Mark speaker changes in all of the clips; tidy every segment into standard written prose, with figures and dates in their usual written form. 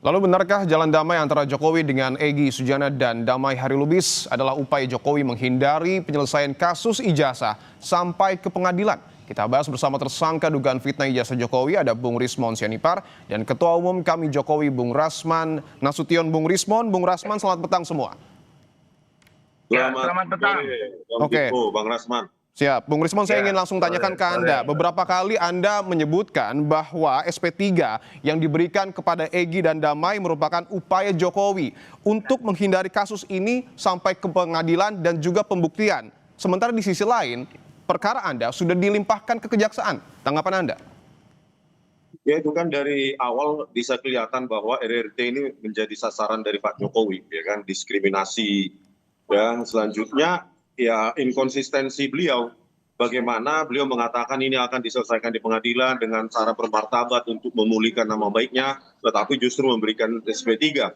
Speaker 1: Lalu benarkah jalan damai antara Jokowi dengan Egy Sujana dan Damai Harilubis adalah upaya Jokowi menghindari penyelesaian kasus ijazah sampai ke pengadilan? Kita bahas bersama tersangka dugaan fitnah ijazah Jokowi, ada Bung Rismon Sianipar dan Ketua Umum kami Jokowi Bung Rasman Nasution. Bung Rasman, selamat petang semua.
Speaker 2: Selamat petang.
Speaker 1: Oke.
Speaker 2: Bang Rasman.
Speaker 1: Siap, Bung Rismon, saya ingin langsung tanyakan ke Anda. Beberapa kali Anda menyebutkan bahwa SP3 yang diberikan kepada Egy dan Damai merupakan upaya Jokowi untuk menghindari kasus ini sampai ke pengadilan dan juga pembuktian. Sementara di sisi lain, perkara Anda sudah dilimpahkan ke kejaksaan. Tanggapan Anda?
Speaker 2: Ya, itu kan dari awal bisa kelihatan bahwa RRT ini menjadi sasaran dari Pak Jokowi, ya kan, diskriminasi. Dan selanjutnya ya inkonsistensi beliau, bagaimana beliau mengatakan ini akan diselesaikan di pengadilan dengan cara bermartabat untuk memulihkan nama baiknya, tetapi justru memberikan SP3.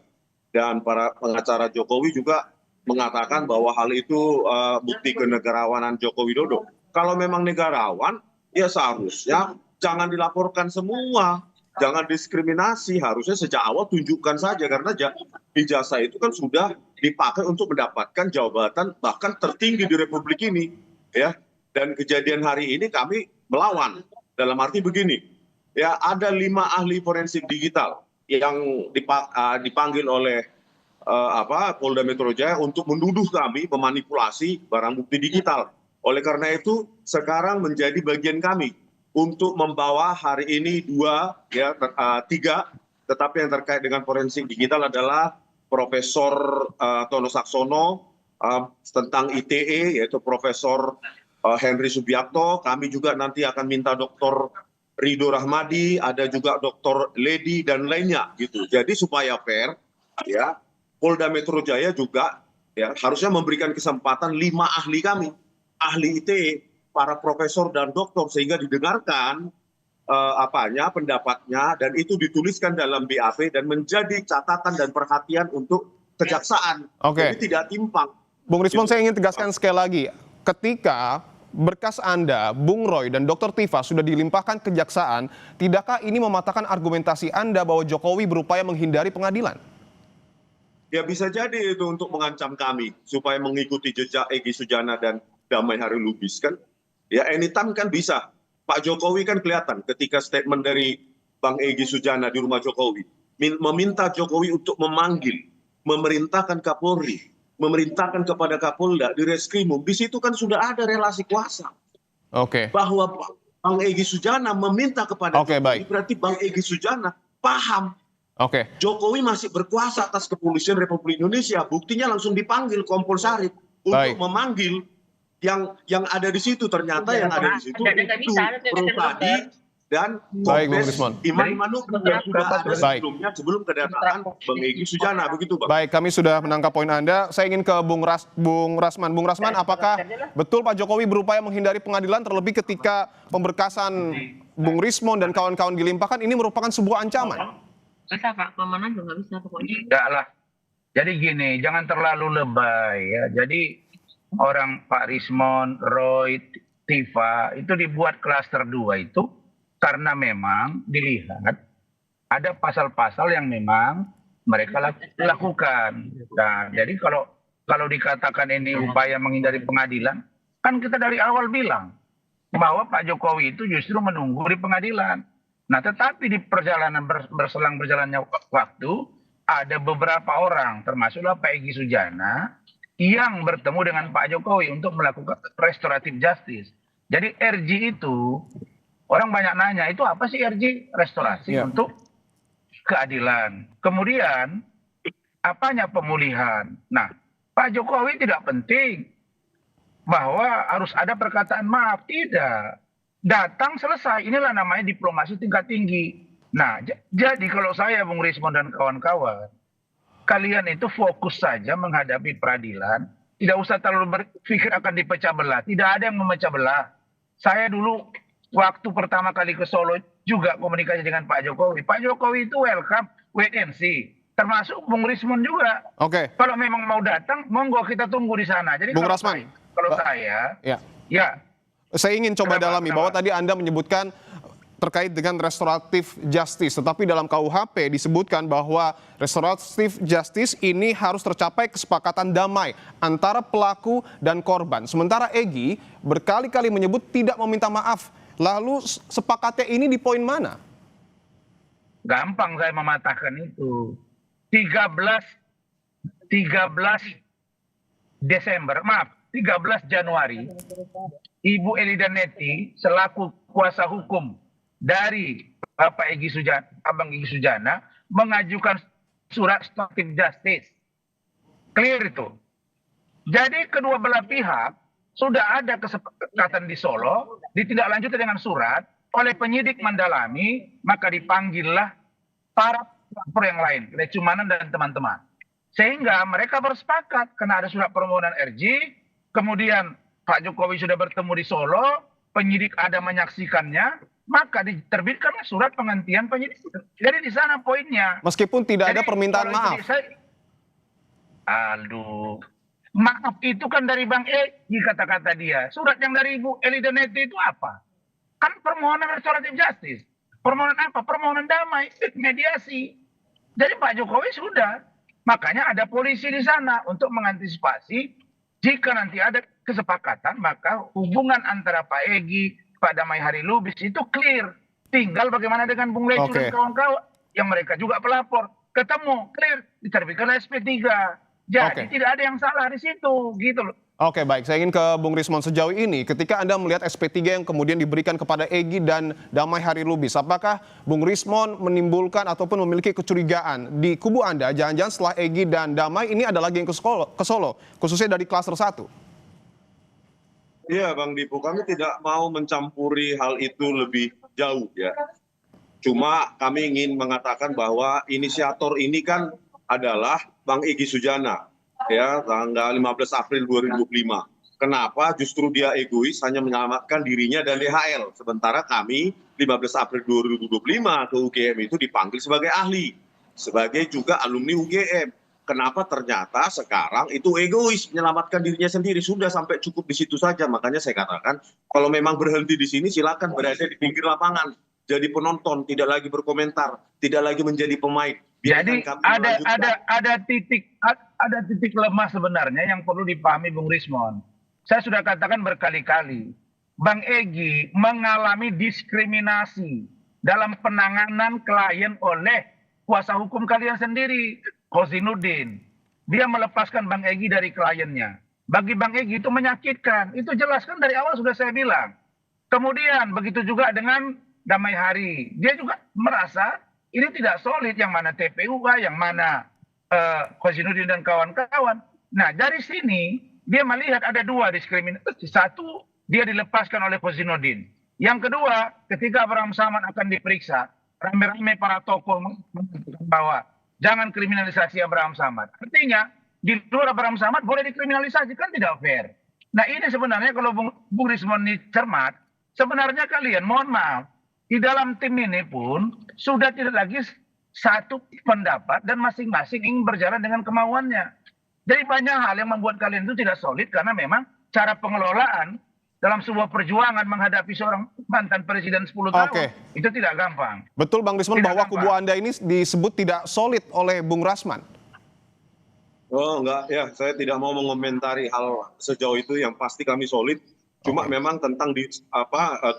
Speaker 2: Dan para pengacara Jokowi juga mengatakan bahwa hal itu bukti kenegarawanan Joko Widodo. Kalau memang negarawan, ya seharusnya jangan dilaporkan semua, jangan diskriminasi, harusnya sejak awal tunjukkan saja, karena ijazah itu kan sudah dipakai untuk mendapatkan jabatan bahkan tertinggi di Republik ini, ya. Dan kejadian hari ini kami melawan, dalam arti begini, ya ada 5 ahli forensik digital yang dipanggil oleh Polda Metro Jaya untuk menuduh kami memanipulasi barang bukti digital. Oleh karena itu sekarang menjadi bagian kami untuk membawa hari ini 3, tetapi yang terkait dengan forensik digital adalah Profesor Tono Saksono tentang ITE, yaitu Profesor Henry Subiakto. Kami juga nanti akan minta Dr. Ridho Rahmadi, ada juga Dr. Ledi dan lainnya gitu. Jadi supaya fair, ya Polda Metro Jaya juga ya harusnya memberikan kesempatan 5 ahli kami, ahli ITE, para profesor dan doktor, sehingga didengarkan pendapatnya, dan itu dituliskan dalam BAP dan menjadi catatan dan perhatian untuk kejaksaan.
Speaker 1: Oke.
Speaker 2: Jadi tidak timpang.
Speaker 1: Bung Rismon, saya ingin tegaskan sekali lagi, ketika berkas Anda, Bung Roy dan Dr. Tifa sudah dilimpahkan kejaksaan, tidakkah ini mematahkan argumentasi Anda bahwa Jokowi berupaya menghindari pengadilan?
Speaker 2: Ya bisa jadi itu untuk mengancam kami supaya mengikuti jejak Egy Sujana dan Damai Harilubis kan. Ya anytime kan bisa. Pak Jokowi kan kelihatan ketika statement dari Bang Egy Sujana di rumah Jokowi, meminta Jokowi untuk memanggil, memerintahkan Kapolri, memerintahkan kepada Kapolda di Reskrimum. Di situ kan sudah ada relasi kuasa.
Speaker 1: Oke.
Speaker 2: Bahwa Bang Egy Sujana meminta kepada Jokowi, berarti Bang Egy Sujana paham. Jokowi masih berkuasa atas kepolisian Republik Indonesia. Buktinya langsung dipanggil Kompol Sarip untuk memanggil yang ada di situ. Ternyata yang ada di situ itu Protadi dan Kombes Iman Manubruk yang sudah ada sebelumnya, sebelum kedatangan Bang Egy Sujana, begitu Bang.
Speaker 1: Baik, kami sudah menangkap poin Anda. Saya ingin ke Bung Rasman. Bung Rasman, apakah betul Pak Jokowi berupaya menghindari pengadilan, terlebih ketika pemberkasan Bung Rismon dan kawan-kawan dilimpahkan, ini merupakan sebuah ancaman?
Speaker 3: Bisa Pak, kemana juga nggak bisa pokoknya.
Speaker 4: Enggak lah. Jadi gini, jangan terlalu lebay ya. Jadi orang Pak Rismon, Roy, Tifa itu dibuat klaster 2 itu karena memang dilihat ada pasal-pasal yang memang mereka lakukan. Nah, jadi kalau dikatakan ini upaya menghindari pengadilan, kan kita dari awal bilang bahwa Pak Jokowi itu justru menunggu di pengadilan. Nah, tetapi di perjalanan berjalannya waktu ada beberapa orang, termasuklah Pak Egy Sujana, yang bertemu dengan Pak Jokowi untuk melakukan restoratif justice. Jadi RJ itu, orang banyak nanya, itu apa sih RJ? Restorasi untuk keadilan. Kemudian, apanya pemulihan? Nah, Pak Jokowi tidak penting bahwa harus ada perkataan maaf. Tidak. Datang selesai, inilah namanya diplomasi tingkat tinggi. Nah, jadi kalau saya, Bung Rismon dan kawan-kawan, kalian itu fokus saja menghadapi peradilan, tidak usah terlalu berpikir akan dipecah belah. Tidak ada yang memecah belah. Saya dulu waktu pertama kali ke Solo juga komunikasi dengan Pak Jokowi. Pak Jokowi itu welcome, wait and see. Termasuk Bung Rismon juga. Kalau memang mau datang, monggo kita tunggu di sana. Jadi
Speaker 1: Bung Rasman,
Speaker 4: kalau saya,
Speaker 1: saya ingin coba dalami bahwa tadi Anda menyebutkan terkait dengan restoratif justice. Tetapi dalam KUHP disebutkan bahwa restoratif justice ini harus tercapai kesepakatan damai antara pelaku dan korban. Sementara Egy berkali-kali menyebut tidak meminta maaf. Lalu sepakatnya ini di poin mana?
Speaker 4: Gampang saya mematahkan itu. 13 Januari, Ibu Elida Neti selaku kuasa hukum dari Bapak Abang Egy Sujana mengajukan surat restoratif justice. Clear itu. Jadi kedua belah pihak sudah ada kesepakatan di Solo, ditindaklanjuti dengan surat oleh penyidik mendalami, maka dipanggillah para pelapor yang lain, Lecumanan dan teman-teman. Sehingga mereka bersepakat karena ada surat permohonan RJ, kemudian Pak Jokowi sudah bertemu di Solo, penyidik ada menyaksikannya, maka diterbitkanlah surat penghentian penyidik. Jadi di sana poinnya.
Speaker 1: Meskipun tidak ada
Speaker 4: Jadi,
Speaker 1: permintaan
Speaker 4: kalau
Speaker 1: maaf.
Speaker 4: Aduh, maaf itu kan dari Bang Egy kata-kata dia. Surat yang dari Ibu Elida Neti itu apa? Kan permohonan restoratif justice. Permohonan apa? Permohonan damai, mediasi. Jadi Pak Jokowi sudah. Makanya ada polisi di sana untuk mengantisipasi jika nanti ada kesepakatan, maka hubungan antara Pak Egy, Pak Damai Hari Lubis itu clear. Tinggal bagaimana dengan Bung Lecu dan kawan-kawan yang mereka juga pelapor. Ketemu, clear, diterbitkan SP3. Jadi tidak ada yang salah di situ, gitu loh.
Speaker 1: Oke, baik. Saya ingin ke Bung Rismon. Sejauh ini, ketika Anda melihat SP3 yang kemudian diberikan kepada Egy dan Damai Hari Lubis, apakah Bung Rismon menimbulkan ataupun memiliki kecurigaan di kubu Anda, jangan-jangan setelah Egy dan Damai ini ada lagi yang ke Solo, khususnya dari klaster 1?
Speaker 2: Iya, Bang Dipu, kami tidak mau mencampuri hal itu lebih jauh ya. Cuma kami ingin mengatakan bahwa inisiator ini kan adalah Bang Egy Sujana. Ya, tanggal 15 April 2005. Kenapa justru dia egois hanya menyelamatkan dirinya dan DHL. Sementara kami 15 April 2025 ke UGM itu dipanggil sebagai ahli. Sebagai juga alumni UGM. Kenapa ternyata sekarang itu egois menyelamatkan dirinya sendiri. Sudah sampai cukup di situ saja. Makanya saya katakan kalau memang berhenti di sini silakan berada di pinggir lapangan. Jadi penonton, tidak lagi berkomentar, tidak lagi menjadi pemain.
Speaker 4: Jadi ada titik lemah sebenarnya yang perlu dipahami Bung Rismon. Saya sudah katakan berkali-kali, Bang Egy mengalami diskriminasi dalam penanganan klien oleh kuasa hukum kalian sendiri, Kozinudin. Dia melepaskan Bang Egy dari kliennya. Bagi Bang Egy itu menyakitkan. Itu jelas kan dari awal sudah saya bilang. Kemudian begitu juga dengan Damai Hari. Dia juga merasa ini tidak solid, yang mana TPUA, yang mana Kozinudin dan kawan-kawan. Nah, dari sini dia melihat ada dua diskriminasi. Satu, dia dilepaskan oleh Kozinudin. Yang kedua, ketika Abraham Samad akan diperiksa, rame-rame para tokoh mengatakan bahwa jangan kriminalisasi Abraham Samad. Artinya, di luar Abraham Samad boleh dikriminalisasi, kan tidak fair. Nah, ini sebenarnya kalau Bung Rismon ini cermat, sebenarnya kalian, mohon maaf, di dalam tim ini pun sudah tidak lagi satu pendapat dan masing-masing ingin berjalan dengan kemauannya. Jadi banyak hal yang membuat kalian itu tidak solid karena memang cara pengelolaan dalam sebuah perjuangan menghadapi seorang mantan presiden 10 tahun itu tidak gampang.
Speaker 1: Betul Bang Rismon bahwa kubu Anda ini disebut tidak solid oleh Bung Rasman.
Speaker 2: Oh enggak, ya saya tidak mau mengomentari hal sejauh itu, yang pasti kami solid. Cuma memang tentang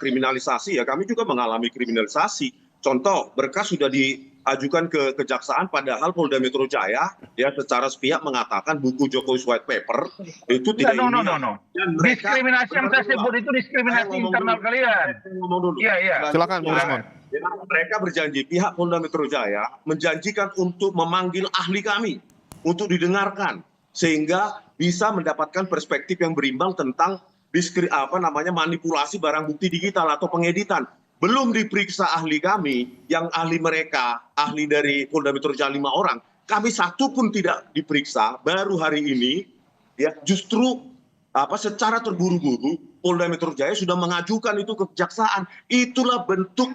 Speaker 2: kriminalisasi ya, kami juga mengalami kriminalisasi. Contoh, berkas sudah diajukan ke kejaksaan, padahal Polda Metro Jaya ya secara sepihak mengatakan buku Jokowi's White Paper itu tidak ilmiah.
Speaker 4: No. Diskriminasi yang saya sebut itu diskriminasi internal kalian. Iya.
Speaker 1: Silakan Bung Rismon.
Speaker 2: Mereka berjanji, pihak Polda Metro Jaya menjanjikan untuk memanggil ahli kami untuk didengarkan sehingga bisa mendapatkan perspektif yang berimbang tentang manipulasi barang bukti digital atau pengeditan. Belum diperiksa ahli kami, yang ahli mereka, ahli dari Polda Metro Jaya 5 orang, kami satu pun tidak diperiksa. Baru hari ini, ya justru secara terburu-buru Polda Metro Jaya sudah mengajukan itu ke kejaksaan. Itulah bentuk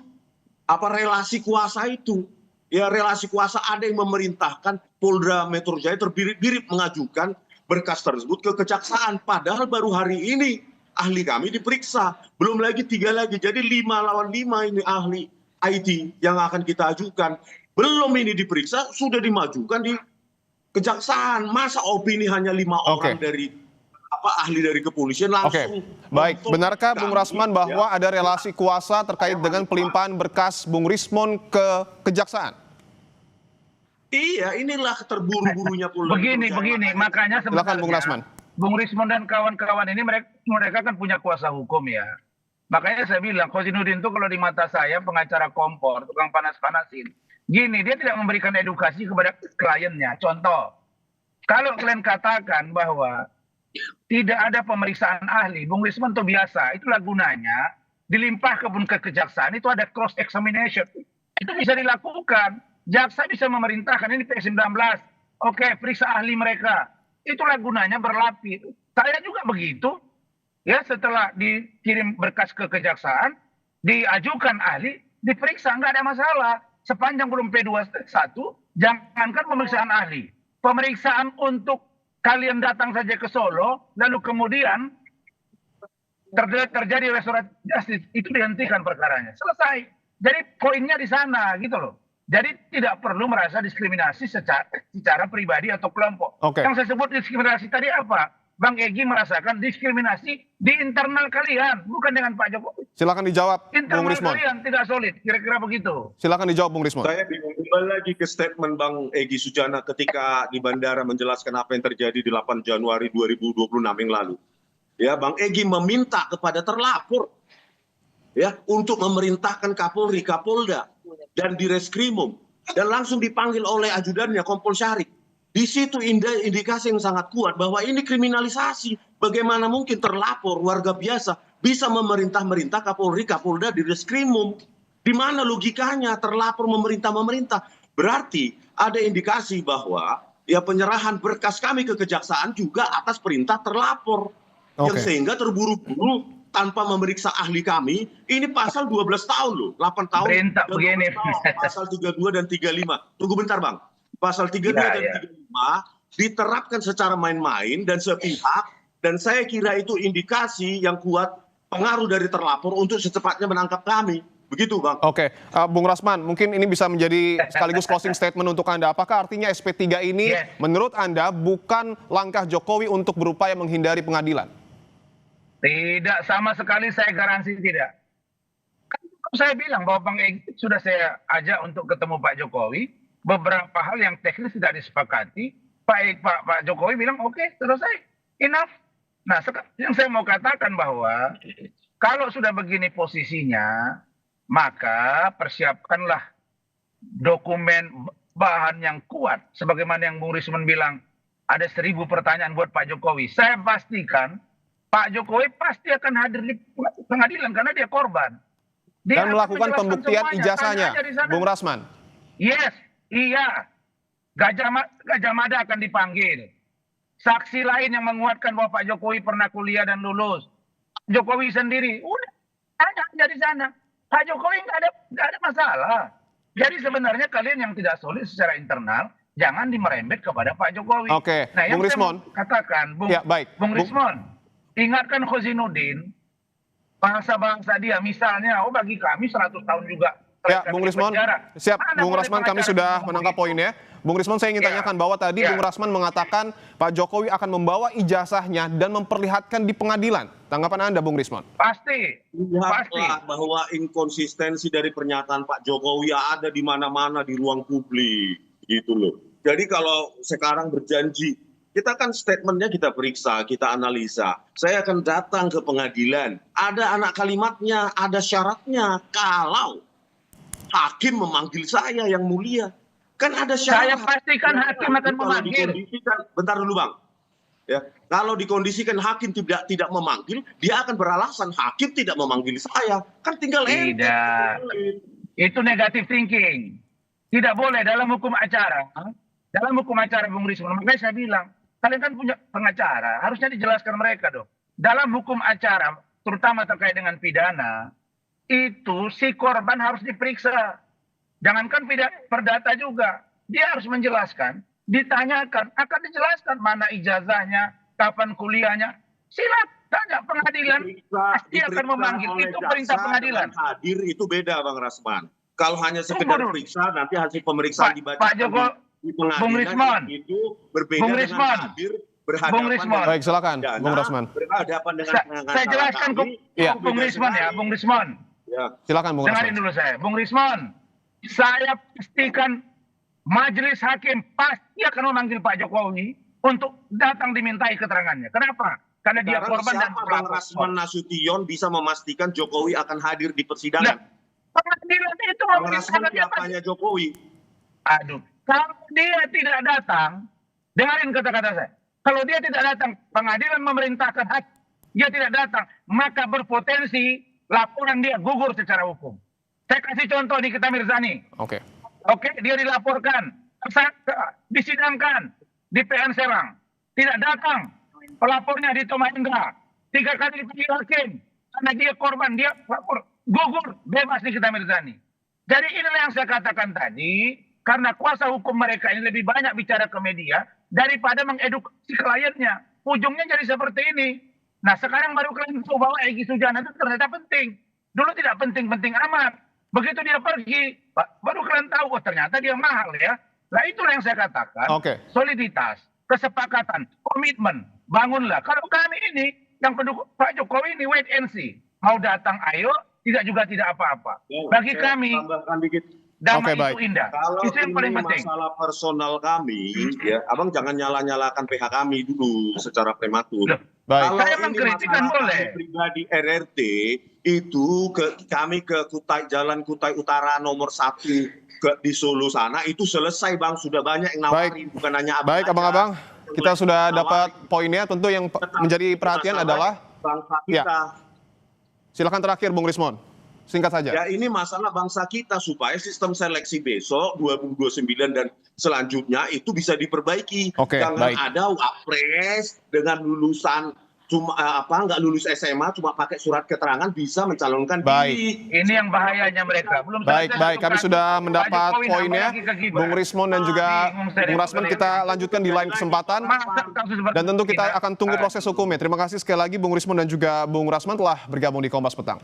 Speaker 2: relasi kuasa itu. Ya, relasi kuasa, ada yang memerintahkan Polda Metro Jaya terbirit-birit mengajukan berkas tersebut ke kejaksaan. Padahal baru hari ini ahli kami diperiksa. Belum lagi 3 lagi. Jadi 5 lawan 5 ini ahli IT yang akan kita ajukan. Belum ini diperiksa, sudah dimajukan di kejaksaan. Masa opini hanya 5 orang dari ahli dari kepolisian langsung.
Speaker 1: Baik, benarkah Bung Rasman bahwa
Speaker 2: ya,
Speaker 1: ada relasi kuasa terkait dengan pelimpahan berkas Bung Rismon ke kejaksaan?
Speaker 2: Iya, inilah terburu-burunya pula.
Speaker 4: Begini, makanya
Speaker 1: Silakan Bung Rasman.
Speaker 4: Bung Rismon dan kawan-kawan ini mereka kan punya kuasa hukum ya. Makanya saya bilang, Khozinuddin itu kalau di mata saya pengacara kompor, tukang panas-panasin. Gini, dia tidak memberikan edukasi kepada kliennya. Contoh, kalau kalian katakan bahwa tidak ada pemeriksaan ahli, Bung Rismon itu biasa, itulah gunanya dilimpahkan ke kejaksaan, itu ada cross examination. Itu bisa dilakukan. Jaksa bisa memerintahkan ini P19. Oke, periksa ahli mereka. Itulah gunanya berlapis. Saya juga begitu. Ya, setelah dikirim berkas ke kejaksaan, diajukan ahli, diperiksa, nggak ada masalah. Sepanjang belum P21, jangankan pemeriksaan ahli. Pemeriksaan untuk kalian datang saja ke Solo, lalu kemudian terjadi restoratif justice, itu dihentikan perkaranya. Selesai. Jadi poinnya di sana gitu loh. Jadi tidak perlu merasa diskriminasi secara pribadi atau kelompok. Yang saya sebut diskriminasi tadi apa? Bang Egy merasakan diskriminasi di internal kalian, bukan dengan Pak Jokowi.
Speaker 1: Silakan dijawab, Bung Rismon.
Speaker 4: Internal kalian tidak solid, kira-kira begitu.
Speaker 1: Silakan dijawab, Bung Rismon.
Speaker 2: Saya bingung kembali lagi ke statement Bang Egy Sujana ketika di bandara menjelaskan apa yang terjadi di 8 Januari 2026 yang lalu. Ya, Bang Egy meminta kepada terlapor ya untuk memerintahkan Kapolri, Kapolda dan Direskrimum dan langsung dipanggil oleh ajudannya Kompol Syarif. Di situ indikasi yang sangat kuat bahwa ini kriminalisasi. Bagaimana mungkin terlapor warga biasa bisa memerintah Kapolri, Kapolda, Direskrimum? Di mana logikanya terlapor memerintah? Berarti ada indikasi bahwa ya penyerahan berkas kami ke kejaksaan juga atas perintah terlapor. Yang sehingga terburu-buru tanpa memeriksa ahli kami, ini pasal 12 tahun loh, 8 tahun.
Speaker 4: Perintah begini.
Speaker 2: Pasal 32 dan 35. Tunggu bentar Bang. Pasal 32 dan 35 diterapkan secara main-main dan sepihak, dan saya kira itu indikasi yang kuat pengaruh dari terlapor untuk secepatnya menangkap kami. Begitu Bang.
Speaker 1: Oke, Bung Rasman, mungkin ini bisa menjadi sekaligus closing statement untuk Anda. Apakah artinya SP3 ini menurut Anda bukan langkah Jokowi untuk berupaya menghindari pengadilan?
Speaker 4: Tidak, sama sekali saya garansi tidak. Kan saya bilang bahwa Bang Egy sudah saya ajak untuk ketemu Pak Jokowi. Beberapa hal yang teknis tidak disepakati, Pak Jokowi bilang oke, selesai, enough. Nah, yang saya mau katakan bahwa kalau sudah begini posisinya, maka persiapkanlah dokumen bahan yang kuat. Sebagaimana yang Bung Rismon bilang, ada 1000 pertanyaan buat Pak Jokowi. Saya pastikan Pak Jokowi pasti akan hadir di pengadilan karena dia korban. Dia
Speaker 1: dan melakukan pembuktian ijazahnya, Bung Rasman.
Speaker 4: Yes. Iya, Gajah Mada akan dipanggil. Saksi lain yang menguatkan bahwa Pak Jokowi pernah kuliah dan lulus. Jokowi sendiri, udah ada di sana. Pak Jokowi nggak ada masalah. Jadi sebenarnya kalian yang tidak solid secara internal, jangan dimerembet kepada Pak Jokowi.
Speaker 1: Oke,
Speaker 4: nah, yang
Speaker 1: Bung Rismon.
Speaker 4: Katakan, Bung Rismon, ingatkan Khozinuddin, bangsa-bangsa dia, misalnya, bagi kami 100 tahun juga.
Speaker 1: Ya, Bung Rismon, siap. Bung Rasman, kami sudah menangkap poinnya. Bung Rismon, saya ingin tanyakan bahwa tadi Bung Rasman mengatakan Pak Jokowi akan membawa ijazahnya dan memperlihatkan di pengadilan. Tanggapan Anda, Bung Rismon?
Speaker 4: Pasti.
Speaker 2: Lihatlah bahwa inkonsistensi dari pernyataan Pak Jokowi ada di mana-mana di ruang publik, gitu loh. Jadi kalau sekarang berjanji, kita kan statementnya kita periksa, kita analisa. Saya akan datang ke pengadilan. Ada anak kalimatnya, ada syaratnya. Kalau hakim memanggil saya yang mulia, kan ada syarat.
Speaker 4: Saya pastikan hakim akan memanggil.
Speaker 2: Bentar dulu Bang. Ya, kalau dikondisikan hakim tidak memanggil, dia akan beralasan hakim tidak memanggil saya. Kan tinggal
Speaker 4: tidak. Itu negative thinking. Tidak boleh dalam hukum acara. Dalam hukum acara Bung Rismon, makanya saya bilang, kalian kan punya pengacara, harusnya dijelaskan mereka dong. Dalam hukum acara, terutama terkait dengan pidana, itu si korban harus diperiksa. Jangankan perdata juga. Dia harus menjelaskan, ditanyakan, akan dijelaskan mana ijazahnya, kapan kuliahnya. Silat. Tanya pengadilan pasti akan memanggil.
Speaker 2: oleh
Speaker 4: Itu
Speaker 2: jaksa
Speaker 4: perintah pengadilan.
Speaker 2: dengan hadir itu beda, Bang Rasman. Kalau hanya sekedar
Speaker 4: Tunggu dulu.
Speaker 2: periksa, nanti hasil pemeriksaan dibacakan
Speaker 4: Pak Joko,
Speaker 2: di pengadilan
Speaker 4: Bung Rismon.
Speaker 2: itu berbeda
Speaker 4: Bung
Speaker 2: dengan
Speaker 4: Rismon.
Speaker 2: hadir
Speaker 4: Bung
Speaker 2: berhadapan
Speaker 4: Rismon.
Speaker 1: Baik, silakan,
Speaker 2: pidana,
Speaker 1: Bung Rasman.
Speaker 2: berhadapan dengan
Speaker 4: Saya jelaskan ke
Speaker 1: Iya.
Speaker 4: Bung Rismon ya, Bung Rismon.
Speaker 2: Ya.
Speaker 1: Silakan Bung
Speaker 4: Dengarin
Speaker 1: Rasman.
Speaker 4: dulu saya. Bung Rismon, saya pastikan majelis hakim pasti akan memanggil Pak Jokowi untuk datang dimintai keterangannya. Kenapa? Karena dia
Speaker 2: Sekarang
Speaker 4: korban dan
Speaker 2: siapa Bang
Speaker 4: pelapor.
Speaker 2: Rasman Nasution bisa memastikan Jokowi akan hadir di
Speaker 4: Nah,
Speaker 2: persidangan?
Speaker 4: pengadilan itu
Speaker 2: Bang Rasman
Speaker 4: memerintahkan dia pasti.
Speaker 2: siapanya Jokowi?
Speaker 4: Aduh, kalau dia tidak datang, dengarin kata-kata saya. Kalau dia tidak datang, pengadilan memerintahkan hakim, dia tidak datang, maka berpotensi laporan dia gugur secara hukum. Saya kasih contoh di Nikita Mirzani.
Speaker 1: Oke.
Speaker 4: Oke, dia dilaporkan, disidangkan di PN Serang. Tidak datang, pelapornya di Tomahendra. 3 kali dipanggil hakim. Karena dia korban, dia lapor. Gugur, bebas Nikita Mirzani. Jadi inilah yang saya katakan tadi, karena kuasa hukum mereka ini lebih banyak bicara ke media daripada mengedukasi kliennya. Ujungnya jadi seperti ini. Nah sekarang baru kalian tahu bahwa Egy Sujana itu ternyata penting. Dulu tidak penting-penting amat. Begitu dia pergi, baru kalian tahu, oh ternyata dia mahal ya. Nah itulah yang saya katakan,
Speaker 1: Oke.
Speaker 4: soliditas, kesepakatan, komitmen, bangunlah. Kalau kami ini, yang pendukung Pak Jokowi ini wait and see. Mau datang ayo, tidak juga tidak apa-apa. Bagi
Speaker 2: Saya
Speaker 4: kami,
Speaker 2: tambahkan dikit.
Speaker 4: damai
Speaker 1: Oke,
Speaker 4: itu
Speaker 1: baik.
Speaker 4: indah.
Speaker 2: Kalau
Speaker 4: Itu yang paling
Speaker 2: ini
Speaker 4: penting.
Speaker 2: masalah personal kami, ya, Abang jangan nyala-nyalakan PH kami dulu secara prematur.
Speaker 4: Loh,
Speaker 1: Baik.
Speaker 2: Kalau
Speaker 4: Saya
Speaker 2: ini
Speaker 4: mengkritik kan
Speaker 2: masalah
Speaker 4: boleh.
Speaker 2: kami pribadi RRT itu kami ke Jalan Kutai Utara nomor 1 di Solo sana itu selesai Bang, sudah banyak yang nawarin, bukan hanya Abang.
Speaker 1: Baik,
Speaker 2: aja.
Speaker 1: abang-abang. Kita sudah dapat
Speaker 2: Nawarin.
Speaker 1: poinnya. Tentu yang menjadi perhatian
Speaker 2: Masalah
Speaker 1: adalah,
Speaker 2: bangsa
Speaker 1: Ya.
Speaker 2: kita.
Speaker 1: silakan terakhir Bung Rismon. Singkat saja.
Speaker 2: Ya ini masalah bangsa kita supaya sistem seleksi besok 2029 dan selanjutnya itu bisa diperbaiki.
Speaker 1: Oke,
Speaker 2: Jangan
Speaker 1: baik.
Speaker 2: ada wapres dengan lulusan nggak lulus SMA cuma pakai surat keterangan bisa mencalonkan
Speaker 1: Baik.
Speaker 2: diri.
Speaker 4: Ini yang bahayanya mereka. Belum
Speaker 1: Baik,
Speaker 4: selesai
Speaker 1: baik.
Speaker 4: satu
Speaker 1: Kami
Speaker 4: kasus.
Speaker 1: sudah
Speaker 4: Pak
Speaker 1: mendapat
Speaker 4: Jokowi nambah
Speaker 1: poinnya.
Speaker 4: lagi ke Gibran.
Speaker 1: Bung Rismon dan juga
Speaker 4: Bingung saya
Speaker 1: Bung Rasman,
Speaker 4: dengan
Speaker 1: kita
Speaker 4: kalian.
Speaker 1: lanjutkan di lain kesempatan.
Speaker 4: Masa kasus seperti
Speaker 1: Dan tentu kita
Speaker 4: ini,
Speaker 1: akan tunggu proses hukumnya. Terima kasih sekali lagi Bung Rismon dan juga Bung Rasman telah bergabung di Kompas Petang.